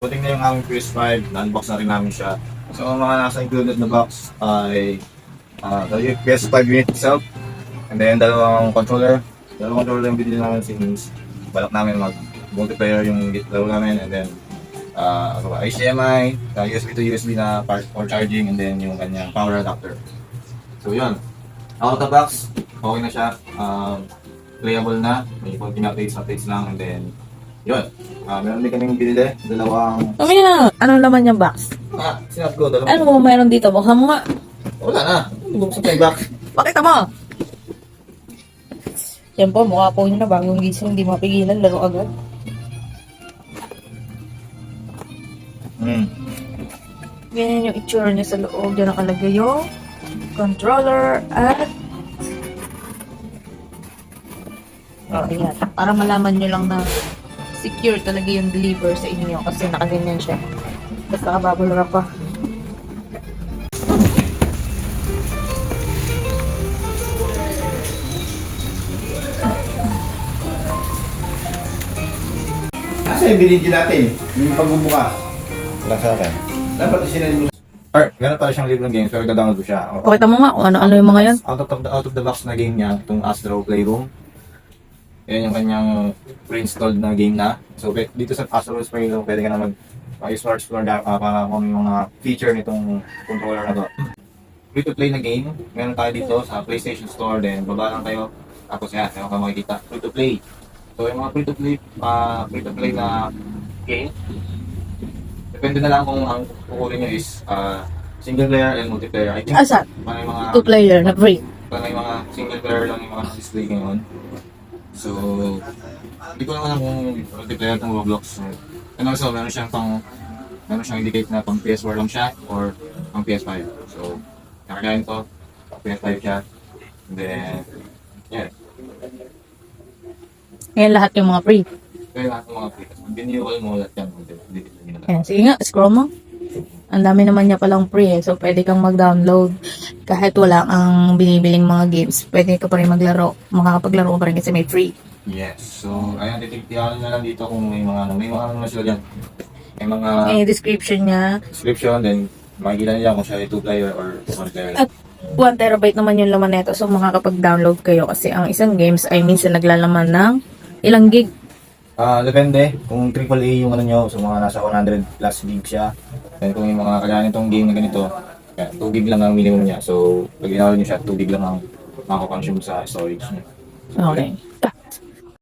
Buting na yung aming PS5, na-unbox na rin namin siya. So, ang mga nasa included na box ay yung PS5 unit itself, and then dalawang controller. Dalawang controller yung binili namin since balak namin mag-multiplayer yung laro namin, and then HDMI, USB to USB na part for charging, and then yung kanyang power adapter. So, yun. Out of the box, okay na siya. Playable na, may konting updates lang, and then yun. Meron din kaming binili, dalawang... Mamaya, anong laman yung box? Sinap ko, dalawang... Ano mo meron dito? Buksan mo nga. Wala na, buksan tayo box. Pakita mo! Yan po, mukha po nyo na bagong gising, hindi mapigilan, laro agad. Ganyan yung itsura niya sa loob. Diyan nakalagay yung controller at... Oh, ayan. Para malaman nyo lang na secure talaga yung deliver sa inyo kasi nakaganyan siya. Basta kababol ka pa. Asa yung binigyan natin? Yung pagbubukas. Wala sa akin. Dapat isinend mo. Meron pala siyang libreng games pero download ko siya. Pakita mo nga kung ano-ano yung mga yan. Out of the box na game niya, itong Astro Playroom. Yan yung kanyang pre-installed na game na. So dito sa Astro Playroom, pwede ka na mag-explore para kung yung mga feature nitong controller na to. Free-to-play na game. Meron tayo dito sa PlayStation Store, then baba lang kayo. Tapos yan, meron ka makikita. Free-to-play. So yung mga free-to-play na game, depende na lang kung ang kukunin nyo is single player and multiplayer. I think Asa? parang yung mga Two player na free. parang yung mga single player lang yung mga display ngayon. So, hindi ko lang alam kung multiplayer ng Roblox. And also, meron siyang indicate na pang PS4 lang siya or pang PS5. So, nakagayin to, PS5 siya. And then, yeah. Ngayon lahat yung mga free. Kaya lahat ng mga free. Binili mo lahat yan. Ayan, sige nga, scroll mo. Ang dami naman niya palang free eh. So, pwede kang mag-download. Kahit wala kang binibiling mga games, pwede ka pa rin maglaro. Makakapaglaro ka pa rin kasi may free. Yes. So, ayan, titignan na lang dito kung may mga ano na sila dyan. May mga Description niya. description, then makikita nila kung siya ay 2-player or 1-player. At 1 terabyte naman yung laman nito. So, makakapag-download kayo kasi ang isang games ay minsan naglalaman ng ilang gig. Depende kung AAA yung ano nyo, so mga nasa 100 plus gig siya. Then kung yung mga kagaya nitong game na ganito, 2 gig lang ang minimum niya. So pag ginawin nyo siya, 2 gig lang ang makakonsume sa storage niya. Okay.